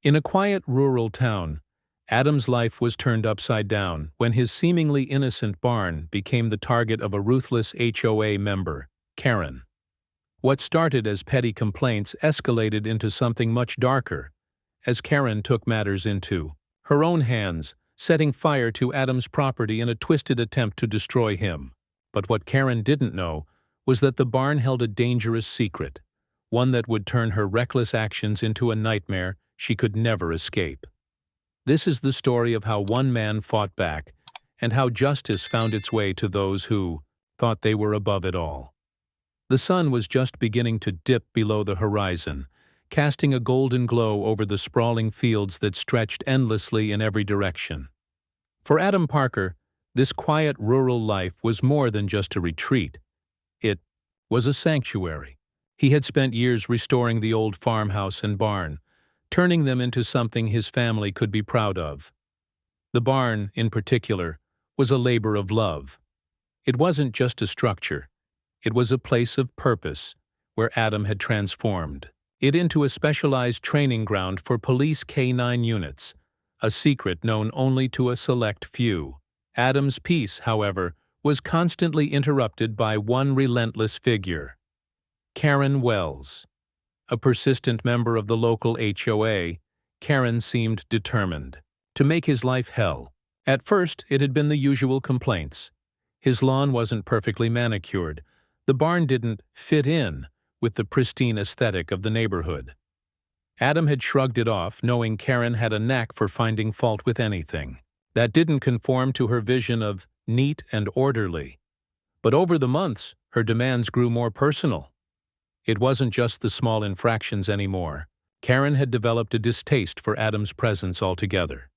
In a quiet rural town, Adam's life was turned upside down when his seemingly innocent barn became the target of a ruthless HOA member, Karen. What started as petty complaints escalated into something much darker, as Karen took matters into her own hands, setting fire to Adam's property in a twisted attempt to destroy him. But what Karen didn't know was that the barn held a dangerous secret, one that would turn her reckless actions into a nightmare she could never escape. This is the story of how one man fought back and how justice found its way to those who thought they were above it all. The sun was just beginning to dip below the horizon, casting a golden glow over the sprawling fields that stretched endlessly in every direction. For Adam Parker, this quiet rural life was more than just a retreat. It was a sanctuary. He had spent years restoring the old farmhouse and barn, turning them into something his family could be proud of. The barn, in particular, was a labor of love. It wasn't just a structure. It was a place of purpose, where Adam had transformed it into a specialized training ground for police K-9 units, a secret known only to a select few. Adam's peace, however, was constantly interrupted by one relentless figure: Karen Wells. A persistent member of the local HOA, Karen seemed determined to make his life hell. At first, it had been the usual complaints. His lawn wasn't perfectly manicured. The barn didn't fit in with the pristine aesthetic of the neighborhood. Adam had shrugged it off, knowing Karen had a knack for finding fault with anything that didn't conform to her vision of neat and orderly. But over the months, her demands grew more personal. It wasn't just the small infractions anymore. Karen had developed a distaste for Adam's presence altogether.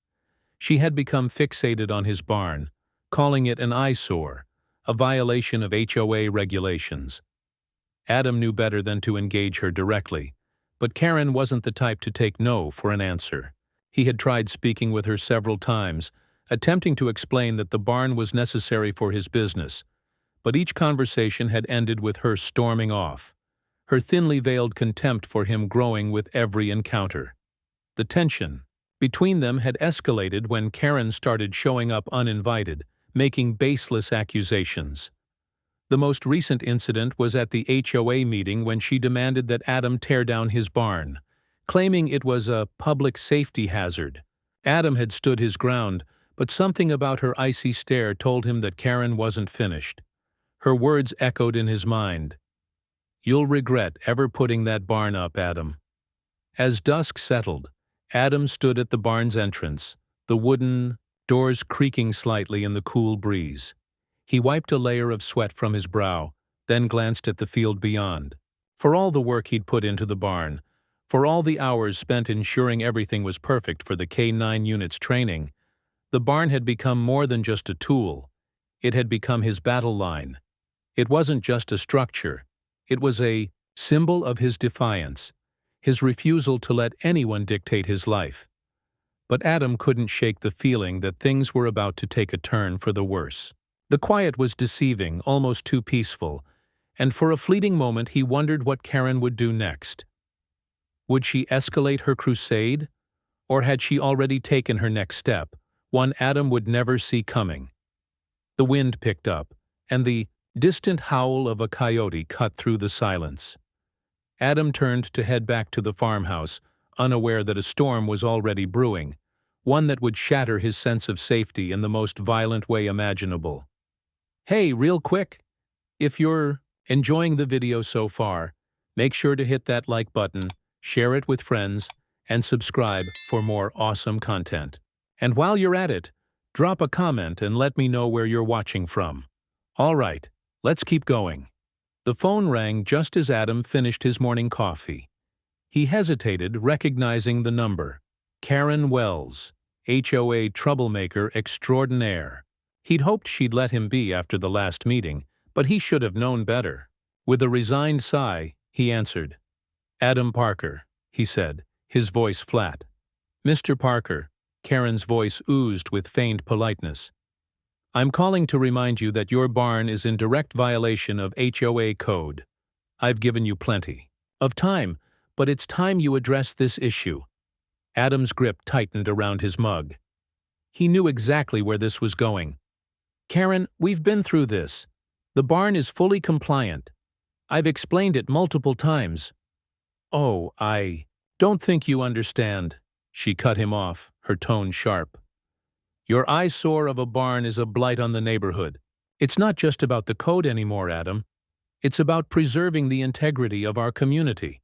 She had become fixated on his barn, calling it an eyesore, a violation of HOA regulations. Adam knew better than to engage her directly, but Karen wasn't the type to take no for an answer. He had tried speaking with her several times, attempting to explain that the barn was necessary for his business, but each conversation had ended with her storming off, her thinly veiled contempt for him growing with every encounter. The tension between them had escalated when Karen started showing up uninvited, making baseless accusations. The most recent incident was at the HOA meeting when she demanded that Adam tear down his barn, claiming it was a public safety hazard. Adam had stood his ground, but something about her icy stare told him that Karen wasn't finished. Her words echoed in his mind. "You'll regret ever putting that barn up, Adam." As dusk settled, Adam stood at the barn's entrance, the wooden doors creaking slightly in the cool breeze. He wiped a layer of sweat from his brow, then glanced at the field beyond. For all the work he'd put into the barn, for all the hours spent ensuring everything was perfect for the K-9 unit's training, the barn had become more than just a tool. It had become his battle line. It wasn't just a structure. It was a symbol of his defiance, his refusal to let anyone dictate his life. But Adam couldn't shake the feeling that things were about to take a turn for the worse. The quiet was deceiving, almost too peaceful, and for a fleeting moment he wondered what Karen would do next. Would she escalate her crusade, or had she already taken her next step, one Adam would never see coming? The wind picked up, and the distant howl of a coyote cut through the silence. Adam turned to head back to the farmhouse, unaware that a storm was already brewing, one that would shatter his sense of safety in the most violent way imaginable. Hey, real quick, if you're enjoying the video so far, make sure to hit that like button, share it with friends, and subscribe for more awesome content. And while you're at it, drop a comment and let me know where you're watching from. All right, let's keep going. The phone rang just as Adam finished his morning coffee. He hesitated, recognizing the number. Karen Wells, HOA troublemaker extraordinaire. He'd hoped she'd let him be after the last meeting, but he should have known better. With a resigned sigh, he answered. "Adam Parker," he said, his voice flat. "Mr. Parker," Karen's voice oozed with feigned politeness. "I'm calling to remind you that your barn is in direct violation of HOA code. I've given you plenty of time, but it's time you address this issue." Adam's grip tightened around his mug. He knew exactly where this was going. "Karen, we've been through this. The barn is fully compliant. I've explained it multiple times." "Oh, I don't think you understand." She cut him off, her tone sharp. "Your eyesore of a barn is a blight on the neighborhood. It's not just about the code anymore, Adam. It's about preserving the integrity of our community."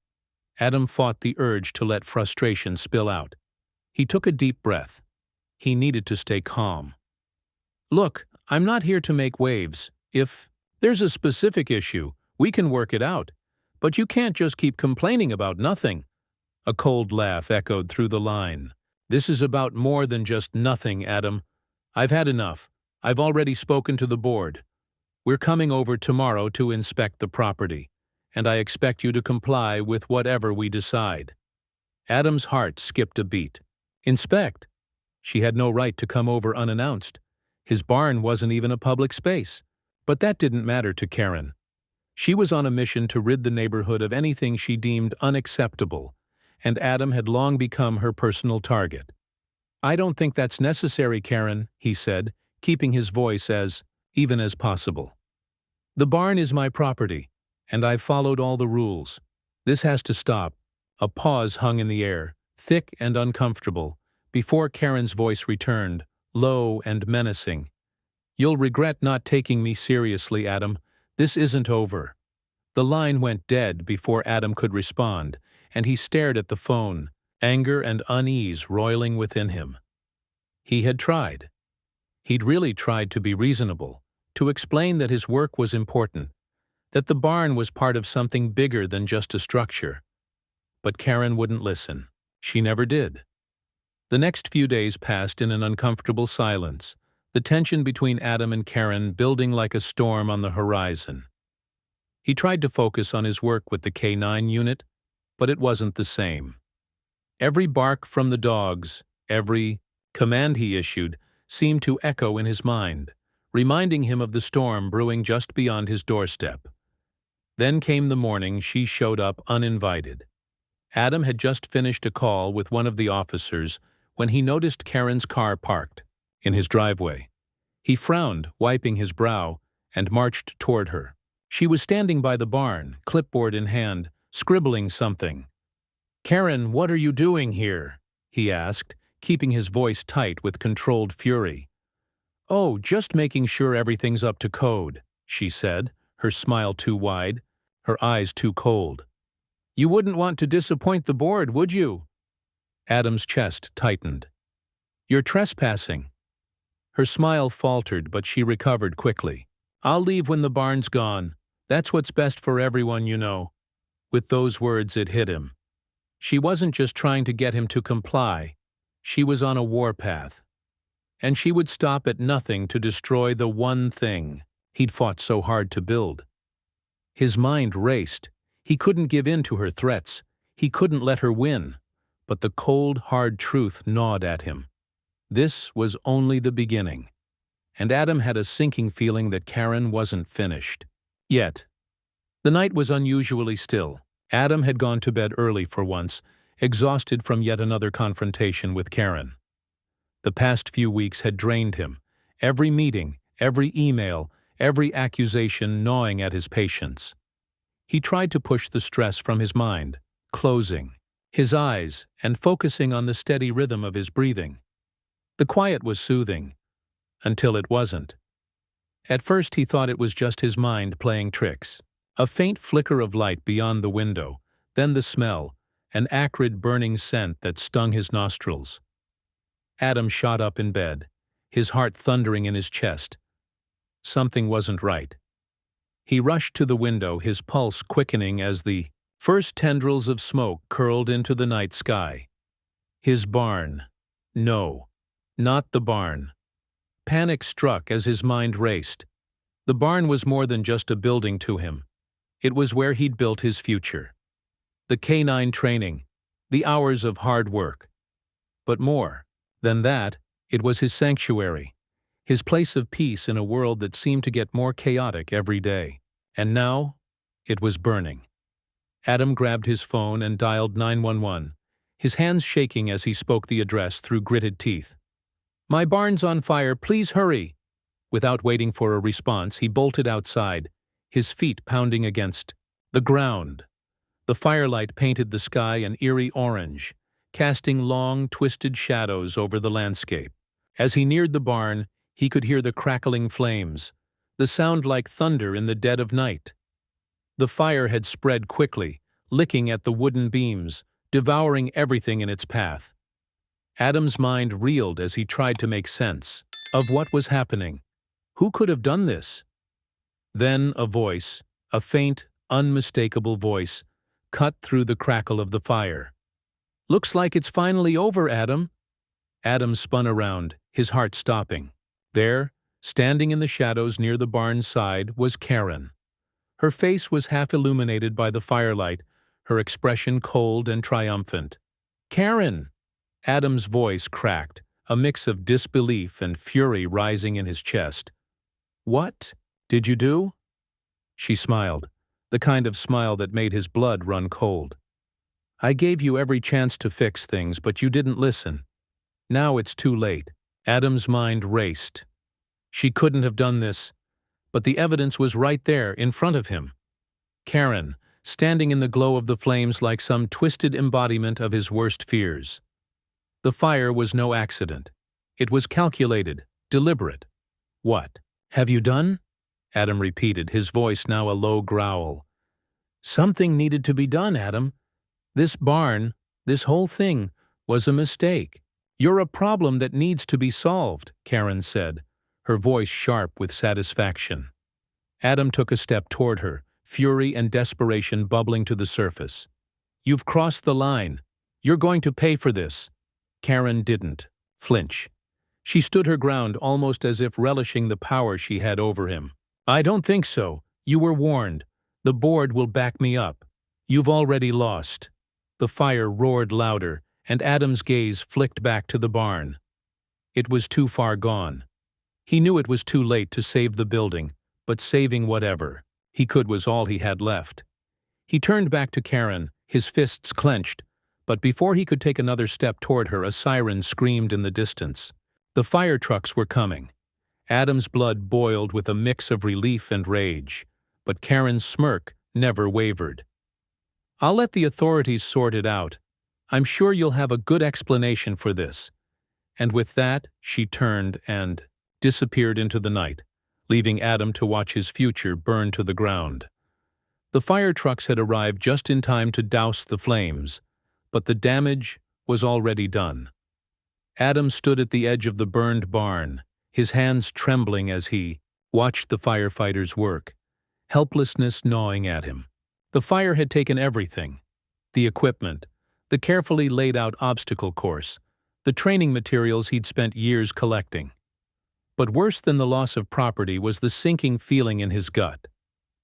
Adam fought the urge to let frustration spill out. He took a deep breath. He needed to stay calm. "Look, I'm not here to make waves. If there's a specific issue, we can work it out. But you can't just keep complaining about nothing." A cold laugh echoed through the line. "This is about more than just nothing, Adam. I've had enough. I've already spoken to the board. We're coming over tomorrow to inspect the property, and I expect you to comply with whatever we decide." Adam's heart skipped a beat. Inspect? She had no right to come over unannounced. His barn wasn't even a public space. But that didn't matter to Karen. She was on a mission to rid the neighborhood of anything she deemed unacceptable, and Adam had long become her personal target. "I don't think that's necessary, Karen," he said, keeping his voice as even as possible. "The barn is my property, and I've followed all the rules. This has to stop." A pause hung in the air, thick and uncomfortable, before Karen's voice returned, low and menacing. "You'll regret not taking me seriously, Adam. This isn't over." The line went dead before Adam could respond, and he stared at the phone, anger and unease roiling within him. He had tried. He'd really tried to be reasonable, to explain that his work was important, that the barn was part of something bigger than just a structure. But Karen wouldn't listen. She never did. The next few days passed in an uncomfortable silence, the tension between Adam and Karen building like a storm on the horizon. He tried to focus on his work with the K9 unit, but it wasn't the same. Every bark from the dogs, every command he issued, seemed to echo in his mind, reminding him of the storm brewing just beyond his doorstep. Then came the morning she showed up uninvited. Adam had just finished a call with one of the officers when he noticed Karen's car parked in his driveway. He frowned, wiping his brow, and marched toward her. She was standing by the barn, clipboard in hand, scribbling something. "Karen, what are you doing here?" he asked, keeping his voice tight with controlled fury. "Oh, just making sure everything's up to code," she said, her smile too wide, her eyes too cold. "You wouldn't want to disappoint the board, would you?" Adam's chest tightened. "You're trespassing." Her smile faltered, but she recovered quickly. "I'll leave when the barn's gone. That's what's best for everyone, you know." With those words, it hit him. She wasn't just trying to get him to comply. She was on a warpath. And she would stop at nothing to destroy the one thing he'd fought so hard to build. His mind raced. He couldn't give in to her threats. He couldn't let her win. But the cold, hard truth gnawed at him. This was only the beginning. And Adam had a sinking feeling that Karen wasn't finished. Yet. The night was unusually still. Adam had gone to bed early for once, exhausted from yet another confrontation with Karen. The past few weeks had drained him. Every meeting, every email, every accusation gnawing at his patience. He tried to push the stress from his mind, closing his eyes and focusing on the steady rhythm of his breathing. The quiet was soothing, until it wasn't. At first he thought it was just his mind playing tricks. A faint flicker of light beyond the window, then the smell, an acrid burning scent that stung his nostrils. Adam shot up in bed, his heart thundering in his chest. Something wasn't right. He rushed to the window, his pulse quickening as the first tendrils of smoke curled into the night sky. His barn. No, not the barn. Panic struck as his mind raced. The barn was more than just a building to him. It was where he'd built his future. The K9 training, the hours of hard work. But more than that, it was his sanctuary, his place of peace in a world that seemed to get more chaotic every day. And now, it was burning. Adam grabbed his phone and dialed 911, his hands shaking as he spoke the address through gritted teeth. "My barn's on fire, please hurry!" Without waiting for a response, he bolted outside, his feet pounding against the ground. The firelight painted the sky an eerie orange, casting long, twisted shadows over the landscape. As he neared the barn, he could hear the crackling flames, the sound like thunder in the dead of night. The fire had spread quickly, licking at the wooden beams, devouring everything in its path. Adam's mind reeled as he tried to make sense of what was happening. Who could have done this? Then a voice, a faint, unmistakable voice, cut through the crackle of the fire. "Looks like it's finally over, Adam." Adam spun around, his heart stopping. There, standing in the shadows near the barn's side, was Karen. Her face was half illuminated by the firelight, her expression cold and triumphant. "Karen!" Adam's voice cracked, a mix of disbelief and fury rising in his chest. "What did you do?" She smiled, the kind of smile that made his blood run cold. "I gave you every chance to fix things, but you didn't listen. Now it's too late." Adam's mind raced. She couldn't have done this, but the evidence was right there in front of him. Karen, standing in the glow of the flames like some twisted embodiment of his worst fears. The fire was no accident. It was calculated, deliberate. "What have you done?" Adam repeated, his voice now a low growl. "Something needed to be done, Adam. This barn, this whole thing, was a mistake." "You're a problem that needs to be solved," Karen said, her voice sharp with satisfaction. Adam took a step toward her, fury and desperation bubbling to the surface. "You've crossed the line. You're going to pay for this." Karen didn't flinch. She stood her ground almost as if relishing the power she had over him. "I don't think so. You were warned. The board will back me up. You've already lost." The fire roared louder, and Adam's gaze flicked back to the barn. It was too far gone. He knew it was too late to save the building, but saving whatever he could was all he had left. He turned back to Karen, his fists clenched, but before he could take another step toward her, a siren screamed in the distance. The fire trucks were coming. Adam's blood boiled with a mix of relief and rage, but Karen's smirk never wavered. "I'll let the authorities sort it out. I'm sure you'll have a good explanation for this." And with that, she turned and disappeared into the night, leaving Adam to watch his future burn to the ground. The fire trucks had arrived just in time to douse the flames, but the damage was already done. Adam stood at the edge of the burned barn, his hands trembling as he watched the firefighters work, helplessness gnawing at him. The fire had taken everything: the equipment, the carefully laid-out obstacle course, the training materials he'd spent years collecting. But worse than the loss of property was the sinking feeling in his gut.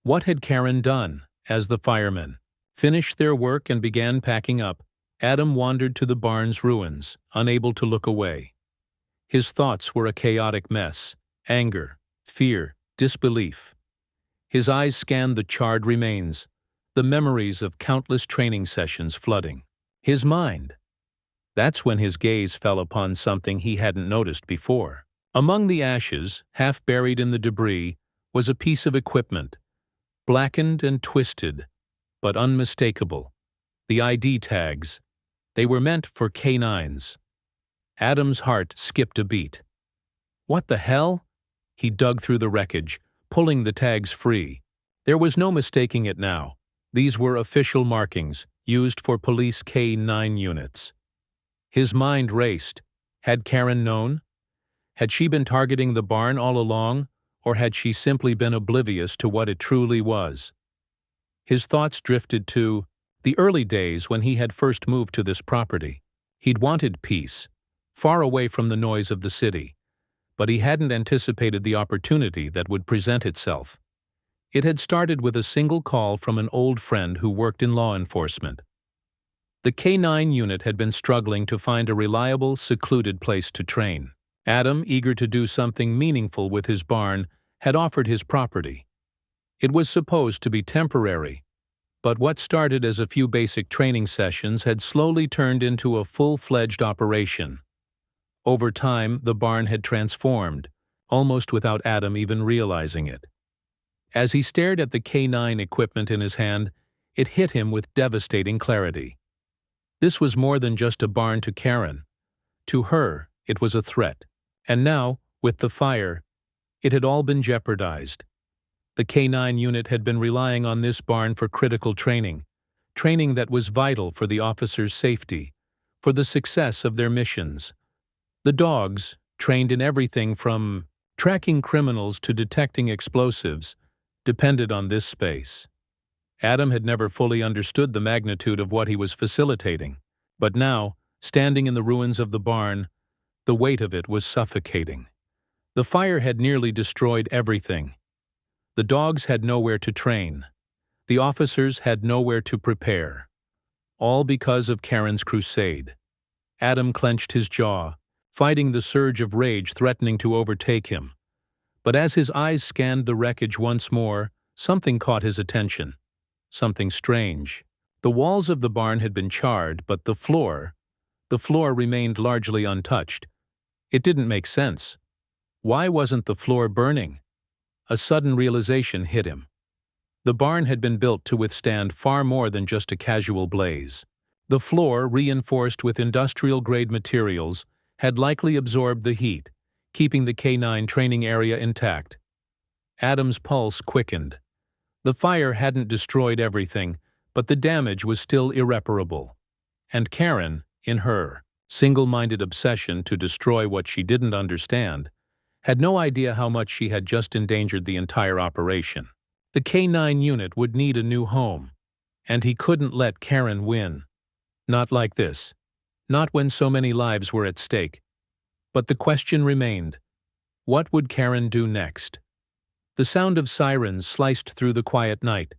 What had Karen done? As the firemen finished their work and began packing up, Adam wandered to the barn's ruins, unable to look away. His thoughts were a chaotic mess: anger, fear, disbelief. His eyes scanned the charred remains, the memories of countless training sessions flooding his mind. That's when his gaze fell upon something he hadn't noticed before. Among the ashes, half buried in the debris, was a piece of equipment, blackened and twisted, but unmistakable. The ID tags. They were meant for K9s. Adam's heart skipped a beat. What the hell? He dug through the wreckage, pulling the tags free. There was no mistaking it now. These were official markings, used for police K9 units. His mind raced. Had Karen known? Had she been targeting the barn all along, or had she simply been oblivious to what it truly was? His thoughts drifted to the early days when he had first moved to this property. He'd wanted peace, far away from the noise of the city, but he hadn't anticipated the opportunity that would present itself. It had started with a single call from an old friend who worked in law enforcement. The K9 unit had been struggling to find a reliable, secluded place to train. Adam, eager to do something meaningful with his barn, had offered his property. It was supposed to be temporary, But what started as a few basic training sessions had slowly turned into a full-fledged operation. Over time, the barn had transformed, almost without Adam even realizing it. As he stared at the K9 equipment in his hand, it hit him with devastating clarity. This was more than just a barn to Karen. To her, it was a threat. And now, with the fire, it had all been jeopardized. The K9 unit had been relying on this barn for critical training that was vital for the officers' safety, for the success of their missions. The dogs, trained in everything from tracking criminals to detecting explosives, depended on this space. Adam had never fully understood the magnitude of what he was facilitating, but now, standing in the ruins of the barn, the weight of it was suffocating. The fire had nearly destroyed everything. The dogs had nowhere to train. The officers had nowhere to prepare. All because of Karen's crusade. Adam clenched his jaw, fighting the surge of rage threatening to overtake him. But as his eyes scanned the wreckage once more, something caught his attention. Something strange. The walls of the barn had been charred, but the floor remained largely untouched. It didn't make sense. Why wasn't the floor burning? A sudden realization hit him. The barn had been built to withstand far more than just a casual blaze. The floor, reinforced with industrial-grade materials, had likely absorbed the heat, keeping the K9 training area intact. Adam's pulse quickened. The fire hadn't destroyed everything, but the damage was still irreparable. And Karen, in her single-minded obsession to destroy what she didn't understand, had no idea how much she had just endangered the entire operation. The K9 unit would need a new home, and he couldn't let Karen win. Not like this. Not when so many lives were at stake. But the question remained, what would Karen do next? The sound of sirens sliced through the quiet night,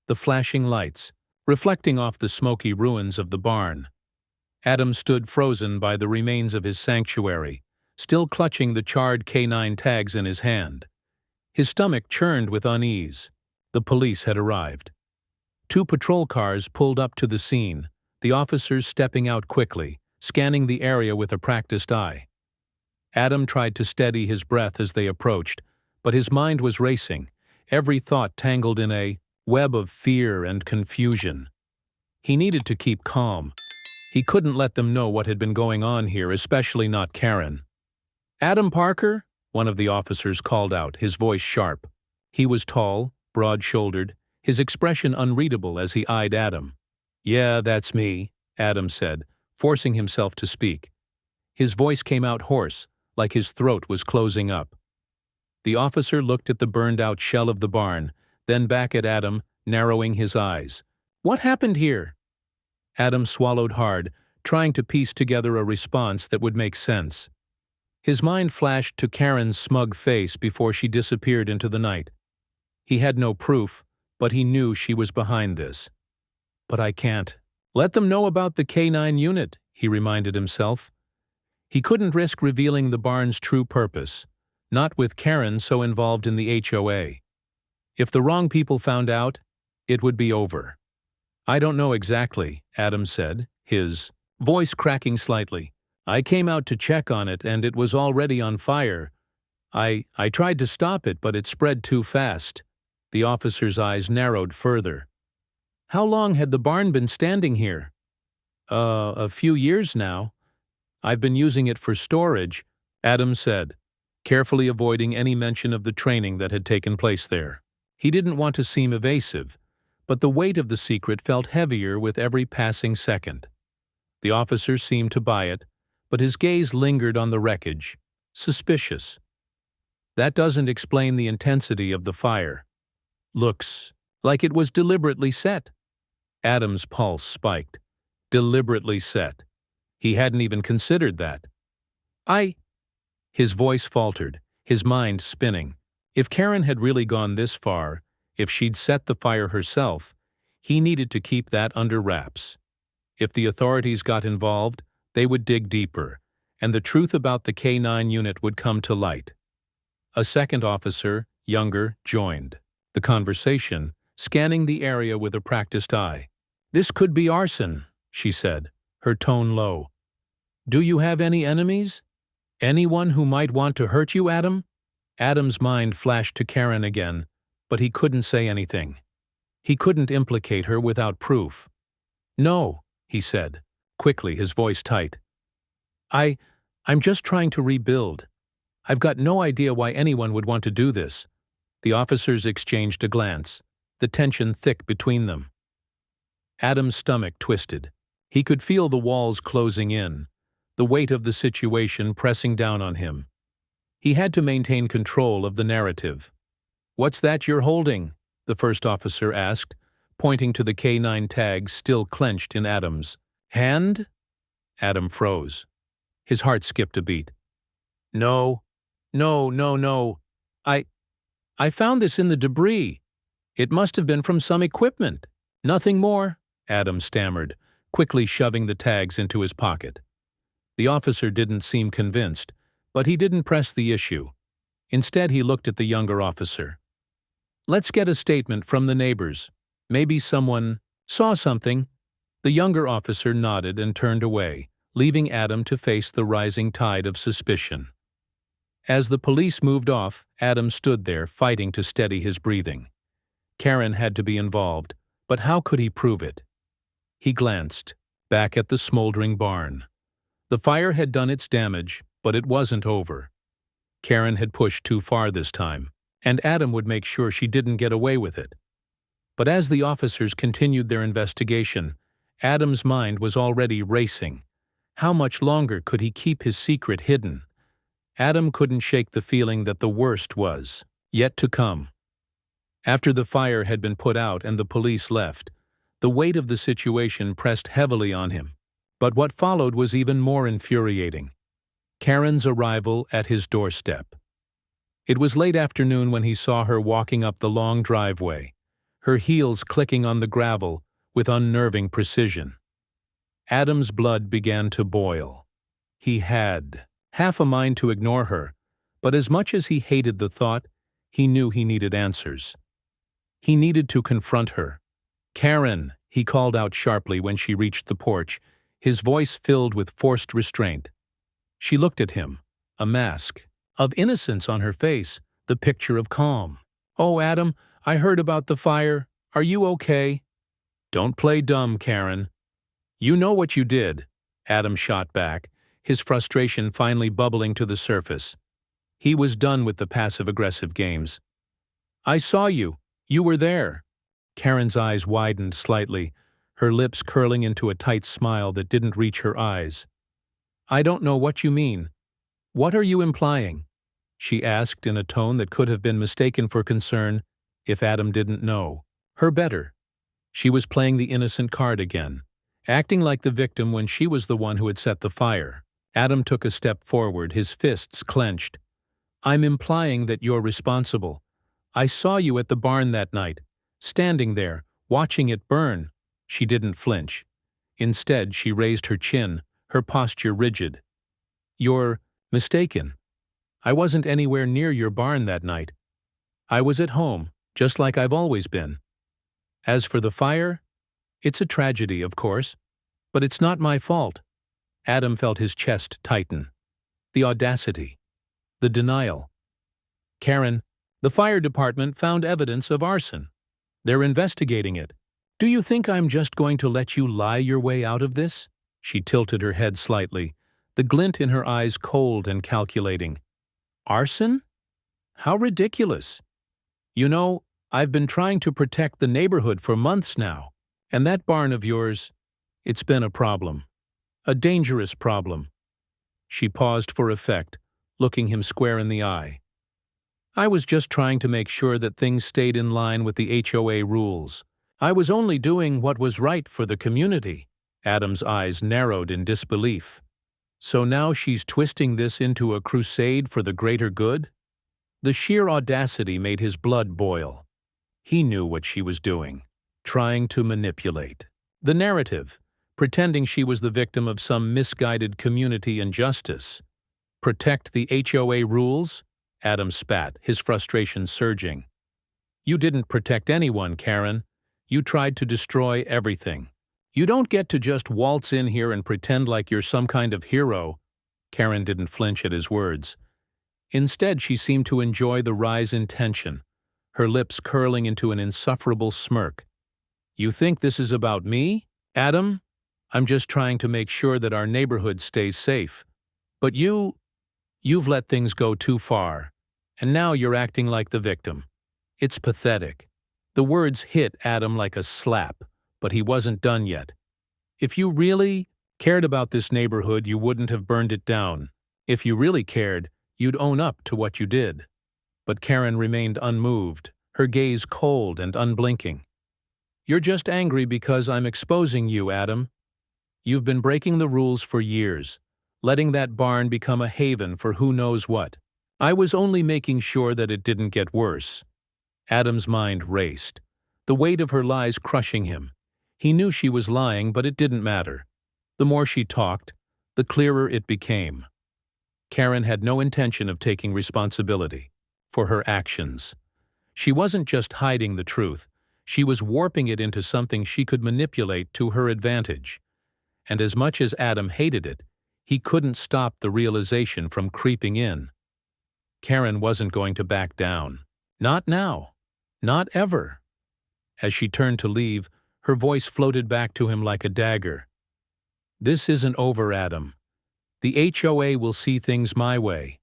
the flashing lights, reflecting off the smoky ruins of the barn. Adam stood frozen by the remains of his sanctuary, still clutching the charred K9 tags in his hand. His stomach churned with unease. The police had arrived. 2 patrol cars pulled up to the scene, the officers stepping out quickly, scanning the area with a practiced eye. Adam tried to steady his breath as they approached, but his mind was racing, every thought tangled in a web of fear and confusion. He needed to keep calm. He couldn't let them know what had been going on here, especially not Karen. "Adam Parker?" one of the officers called out, his voice sharp. He was tall, broad-shouldered, his expression unreadable as he eyed Adam. "Yeah, that's me," Adam said, forcing himself to speak. His voice came out hoarse, like his throat was closing up. The officer looked at the burned-out shell of the barn, then back at Adam, narrowing his eyes. "What happened here?" Adam swallowed hard, trying to piece together a response that would make sense. His mind flashed to Karen's smug face before she disappeared into the night. He had no proof, but he knew she was behind this. "But I can't let them know about the K9 unit," he reminded himself. He couldn't risk revealing the barn's true purpose, not with Karen so involved in the HOA. If the wrong people found out, it would be over. "I don't know exactly," Adam said, his voice cracking slightly. "I came out to check on it and it was already on fire. I tried to stop it, but it spread too fast." The officer's eyes narrowed further. "How long had the barn been standing here?" A few years now. I've been using it for storage," Adam said, carefully avoiding any mention of the training that had taken place there. He didn't want to seem evasive, but the weight of the secret felt heavier with every passing second. The officer seemed to buy it, but his gaze lingered on the wreckage, suspicious. "That doesn't explain the intensity of the fire. Looks like it was deliberately set." Adam's pulse spiked. Deliberately set. He hadn't even considered that. His voice faltered, his mind spinning. If Karen had really gone this far, if she'd set the fire herself, he needed to keep that under wraps. If the authorities got involved, they would dig deeper, and the truth about the K9 unit would come to light. A second officer, younger, joined the conversation, scanning the area with a practiced eye. "This could be arson," she said, her tone low. "Do you have any enemies? Anyone who might want to hurt you, Adam?" Adam's mind flashed to Karen again, but he couldn't say anything. He couldn't implicate her without proof. "No," he said, quickly, his voice tight. I'm just trying to rebuild. I've got no idea why anyone would want to do this." The officers exchanged a glance, the tension thick between them. Adam's stomach twisted. He could feel the walls closing in, the weight of the situation pressing down on him. He had to maintain control of the narrative. "What's that you're holding?" the first officer asked, pointing to the K9 tag still clenched in Adam's hand. Adam froze. His heart skipped a beat. No. I found this in the debris. It must have been from some equipment. Nothing more," Adam stammered, quickly shoving the tags into his pocket. The officer didn't seem convinced, but he didn't press the issue. Instead, he looked at the younger officer. "Let's get a statement from the neighbors. Maybe someone saw something." The younger officer nodded and turned away, leaving Adam to face the rising tide of suspicion. As the police moved off, Adam stood there, fighting to steady his breathing. Karen had to be involved, but how could he prove it? He glanced back at the smoldering barn. The fire had done its damage, but it wasn't over. Karen had pushed too far this time, and Adam would make sure she didn't get away with it. But as the officers continued their investigation, Adam's mind was already racing. How much longer could he keep his secret hidden? Adam couldn't shake the feeling that the worst was yet to come. After the fire had been put out and the police left, the weight of the situation pressed heavily on him. But what followed was even more infuriating. Karen's arrival at his doorstep. It was late afternoon when he saw her walking up the long driveway, her heels clicking on the gravel with unnerving precision. Adam's blood began to boil. He had half a mind to ignore her, but as much as he hated the thought, he knew he needed answers. He needed to confront her. "Karen," he called out sharply when she reached the porch, his voice filled with forced restraint. She looked at him, a mask of innocence on her face, the picture of calm. "Oh, Adam, I heard about the fire. Are you okay?" "Don't play dumb, Karen." "You know what you did," Adam shot back, his frustration finally bubbling to the surface. He was done with the passive-aggressive games. "I saw you. You were there." Karen's eyes widened slightly, her lips curling into a tight smile that didn't reach her eyes. "I don't know what you mean. What are you implying?" she asked in a tone that could have been mistaken for concern if Adam didn't know her better. She was playing the innocent card again, acting like the victim when she was the one who had set the fire. Adam took a step forward, his fists clenched. "I'm implying that you're responsible. I saw you at the barn that night, standing there, watching it burn." She didn't flinch. Instead, she raised her chin, her posture rigid. "You're mistaken. I wasn't anywhere near your barn that night. I was at home, just like I've always been. As for the fire, it's a tragedy, of course, but it's not my fault." Adam felt his chest tighten. The audacity. The denial. "Karen, the fire department found evidence of arson. They're investigating it. Do you think I'm just going to let you lie your way out of this?" She tilted her head slightly, the glint in her eyes cold and calculating. "Arson? How ridiculous. You know, I've been trying to protect the neighborhood for months now, and that barn of yours, it's been a problem. A dangerous problem." She paused for effect, looking him square in the eye. "I was just trying to make sure that things stayed in line with the HOA rules. I was only doing what was right for the community." Adam's eyes narrowed in disbelief. So now she's twisting this into a crusade for the greater good? The sheer audacity made his blood boil. He knew what she was doing, trying to manipulate the narrative, pretending she was the victim of some misguided community injustice. "Protect the HOA rules?" Adam spat, his frustration surging. You didn't protect anyone, Karen. You tried to destroy everything. You don't get to just waltz in here and pretend like you're some kind of hero." Karen didn't flinch at his words. Instead, she seemed to enjoy the rise in tension, her lips curling into an insufferable smirk. "You think this is about me, Adam? I'm just trying to make sure that our neighborhood stays safe. But you've let things go too far, and now you're acting like the victim. It's pathetic." The words hit Adam like a slap, but he wasn't done yet. "If you really cared about this neighborhood, you wouldn't have burned it down. If you really cared, you'd own up to what you did." But Karen remained unmoved, her gaze cold and unblinking. "You're just angry because I'm exposing you, Adam. You've been breaking the rules for years, letting that barn become a haven for who knows what. I was only making sure that it didn't get worse." Adam's mind raced, the weight of her lies crushing him. He knew she was lying, but it didn't matter. The more she talked, the clearer it became. Karen had no intention of taking responsibility for her actions. She wasn't just hiding the truth, she was warping it into something she could manipulate to her advantage. And as much as Adam hated it, he couldn't stop the realization from creeping in. Karen wasn't going to back down. Not now. Not ever. As she turned to leave, her voice floated back to him like a dagger. "This isn't over, Adam. The HOA will see things my way.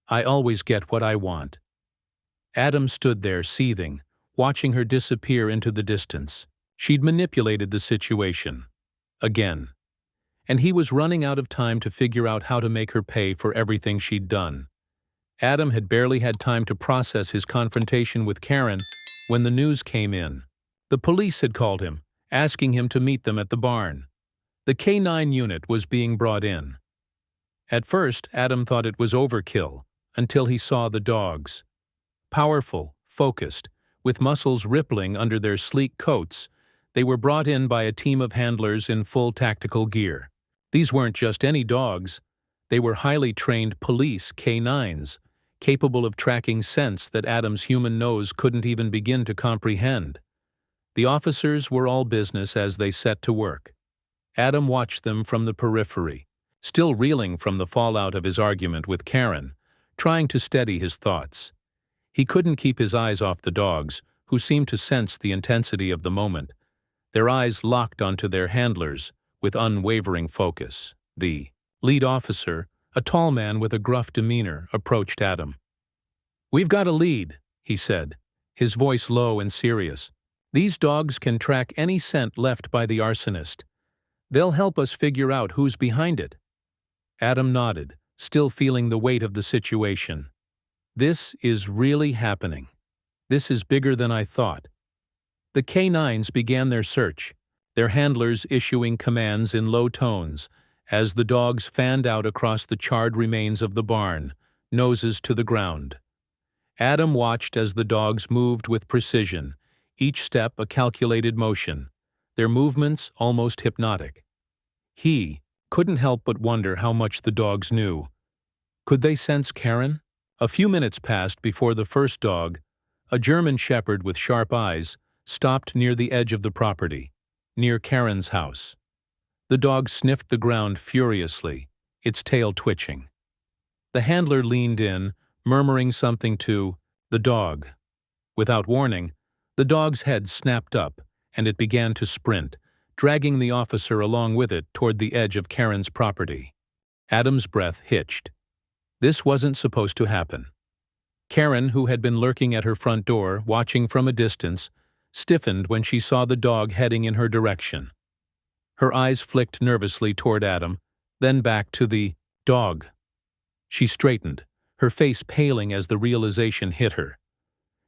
I always get what I want." Adam stood there seething, watching her disappear into the distance. She'd manipulated the situation. Again. And he was running out of time to figure out how to make her pay for everything she'd done. Adam had barely had time to process his confrontation with Karen when the news came in. The police had called him, asking him to meet them at the barn. The K9 unit was being brought in. At first, Adam thought it was overkill, until he saw the dogs. Powerful, focused, with muscles rippling under their sleek coats, they were brought in by a team of handlers in full tactical gear. These weren't just any dogs. They were highly trained police K9s, capable of tracking scents that Adam's human nose couldn't even begin to comprehend. The officers were all business as they set to work. Adam watched them from the periphery, still reeling from the fallout of his argument with Karen, trying to steady his thoughts. He couldn't keep his eyes off the dogs, who seemed to sense the intensity of the moment. Their eyes locked onto their handlers with unwavering focus. The lead officer, a tall man with a gruff demeanor, approached Adam. "We've got a lead," he said, his voice low and serious. "These dogs can track any scent left by the arsonist. They'll help us figure out who's behind it." Adam nodded, still feeling the weight of the situation. "This is really happening. This is bigger than I thought." The K9s began their search, their handlers issuing commands in low tones as the dogs fanned out across the charred remains of the barn, noses to the ground. Adam watched as the dogs moved with precision, each step a calculated motion, their movements almost hypnotic. He couldn't help but wonder how much the dogs knew. Could they sense Karen? A few minutes passed before the first dog, a German shepherd with sharp eyes, stopped near the edge of the property, near Karen's house. The dog sniffed the ground furiously, its tail twitching. The handler leaned in, murmuring something to the dog. Without warning, the dog's head snapped up, and it began to sprint, dragging the officer along with it toward the edge of Karen's property. Adam's breath hitched. This wasn't supposed to happen. Karen, who had been lurking at her front door, watching from a distance, stiffened when she saw the dog heading in her direction. Her eyes flicked nervously toward Adam, then back to the dog. She straightened, her face paling as the realization hit her.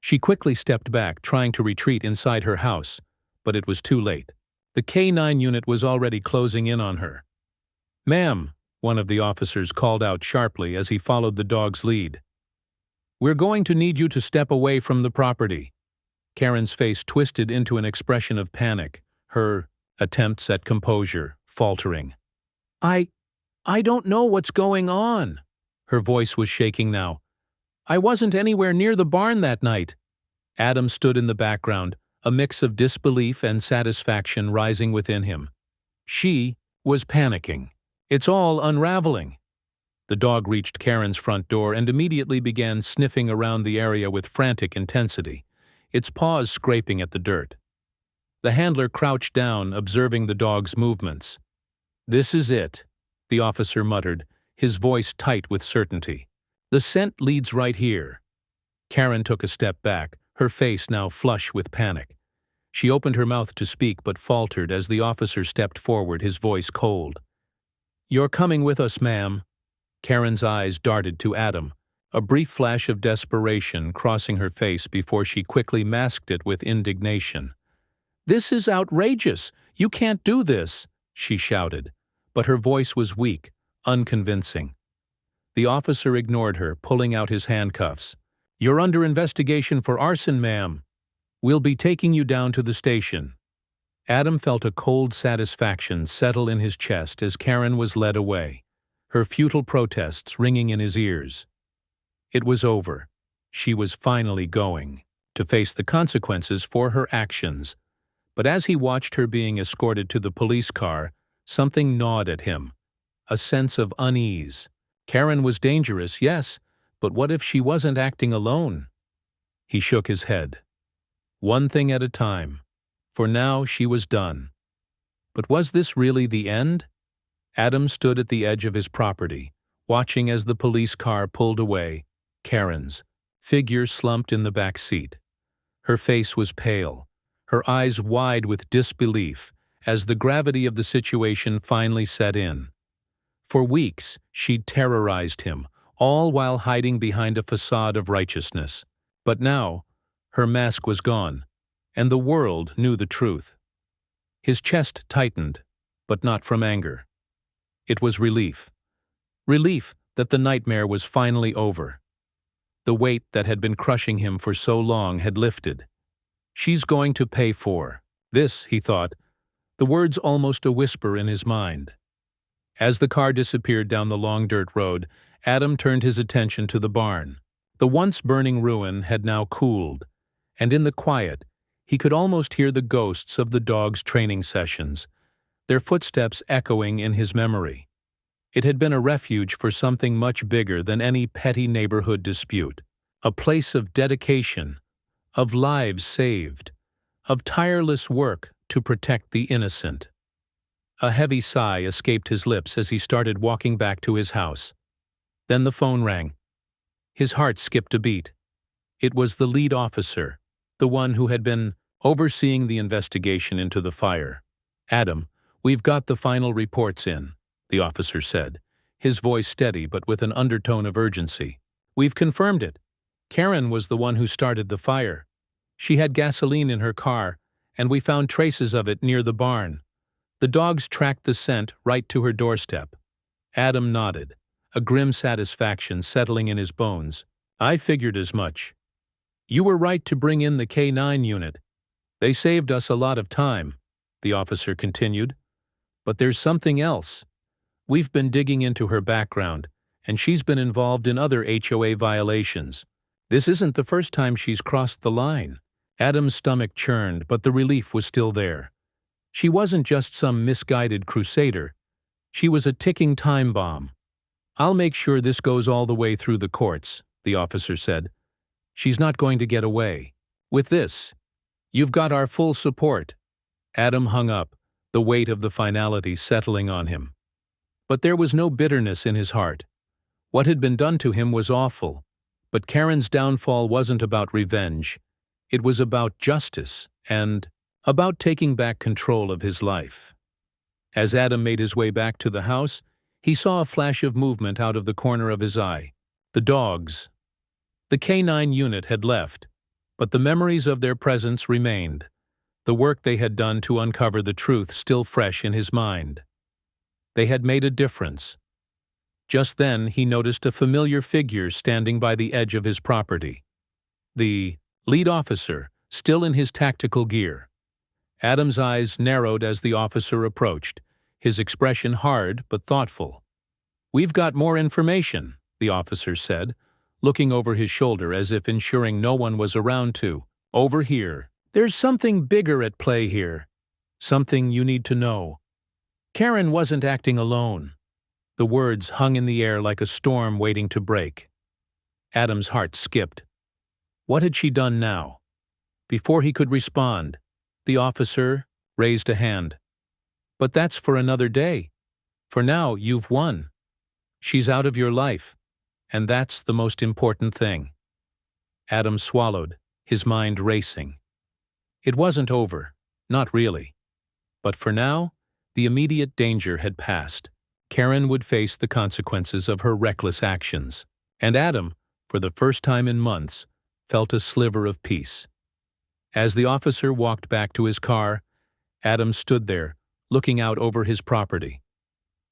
She quickly stepped back, trying to retreat inside her house, but it was too late. The K9 unit was already closing in on her. "Ma'am," one of the officers called out sharply as he followed the dog's lead. "We're going to need you to step away from the property." Karen's face twisted into an expression of panic, her attempts at composure faltering. I don't know what's going on." Her voice was shaking now. "I wasn't anywhere near the barn that night." Adam stood in the background, a mix of disbelief and satisfaction rising within him. She was panicking. It's all unraveling. The dog reached Karen's front door and immediately began sniffing around the area with frantic intensity, its paws scraping at the dirt. The handler crouched down, observing the dog's movements. "This is it," the officer muttered, his voice tight with certainty. "The scent leads right here." Karen took a step back, her face now flush with panic. She opened her mouth to speak but faltered as the officer stepped forward, his voice cold. "You're coming with us, ma'am." Karen's eyes darted to Adam, a brief flash of desperation crossing her face before she quickly masked it with indignation. "This is outrageous! You can't do this!" she shouted, but her voice was weak, unconvincing. The officer ignored her, pulling out his handcuffs. "You're under investigation for arson, ma'am. We'll be taking you down to the station." Adam felt a cold satisfaction settle in his chest as Karen was led away, her futile protests ringing in his ears. It was over. She was finally going to face the consequences for her actions. But as he watched her being escorted to the police car, something gnawed at him, a sense of unease. Karen was dangerous, yes, but what if she wasn't acting alone? He shook his head. One thing at a time. For now, she was done. But was this really the end? Adam stood at the edge of his property, watching as the police car pulled away, Karen's figure slumped in the back seat. Her face was pale, her eyes wide with disbelief as the gravity of the situation finally set in. For weeks, she'd terrorized him, all while hiding behind a facade of righteousness. But now, her mask was gone, and the world knew the truth. His chest tightened, but not from anger. It was relief. Relief that the nightmare was finally over. The weight that had been crushing him for so long had lifted. She's going to pay for this, he thought, the words almost a whisper in his mind. As the car disappeared down the long dirt road, Adam turned his attention to the barn. The once burning ruin had now cooled, and in the quiet, he could almost hear the ghosts of the dog's training sessions, their footsteps echoing in his memory. It had been a refuge for something much bigger than any petty neighborhood dispute, a place of dedication, of lives saved, of tireless work to protect the innocent. A heavy sigh escaped his lips as he started walking back to his house. Then the phone rang. His heart skipped a beat. It was the lead officer, the one who had been overseeing the investigation into the fire. "Adam, we've got the final reports in," the officer said, his voice steady but with an undertone of urgency. "We've confirmed it. Karen was the one who started the fire. She had gasoline in her car, and we found traces of it near the barn. The dogs tracked the scent right to her doorstep." Adam nodded, a grim satisfaction settling in his bones. "I figured as much. You were right to bring in the K9 unit. They saved us a lot of time," the officer continued. "But there's something else. We've been digging into her background, and she's been involved in other HOA violations. This isn't the first time she's crossed the line." Adam's stomach churned, but the relief was still there. She wasn't just some misguided crusader. She was a ticking time bomb. "I'll make sure this goes all the way through the courts," the officer said. "She's not going to get away. With this, you've got our full support." Adam hung up, the weight of the finality settling on him. But there was no bitterness in his heart. What had been done to him was awful, but Karen's downfall wasn't about revenge. It was about justice and about taking back control of his life. As Adam made his way back to the house, he saw a flash of movement out of the corner of his eye. The dogs. The K9 unit had left, but the memories of their presence remained, the work they had done to uncover the truth still fresh in his mind. They had made a difference. Just then he noticed a familiar figure standing by the edge of his property. The lead officer, still in his tactical gear. Adam's eyes narrowed as the officer approached, his expression hard but thoughtful. "We've got more information," the officer said, looking over his shoulder as if ensuring no one was around to Over here. There's something bigger at play here. Something you need to know. Karen wasn't acting alone. The words hung in the air like a storm waiting to break. Adam's heart skipped. What had she done now? Before he could respond, the officer raised a hand. But that's for another day. For now, you've won. She's out of your life, and that's the most important thing. Adam swallowed, his mind racing. It wasn't over, not really. But for now, the immediate danger had passed. Karen would face the consequences of her reckless actions. And Adam, for the first time in months, felt a sliver of peace. As the officer walked back to his car, Adam stood there, looking out over his property.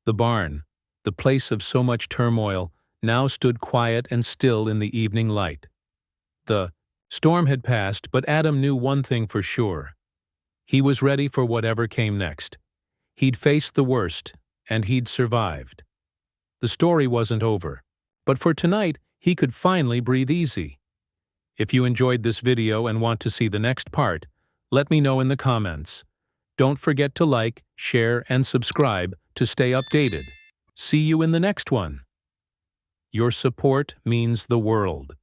The barn, the place of so much turmoil, now stood quiet and still in the evening light. The storm had passed, but Adam knew one thing for sure. He was ready for whatever came next. He'd faced the worst, and he'd survived. The story wasn't over, but for tonight, he could finally breathe easy. If you enjoyed this video and want to see the next part, let me know in the comments. Don't forget to like, share, and subscribe to stay updated. See you in the next one. Your support means the world.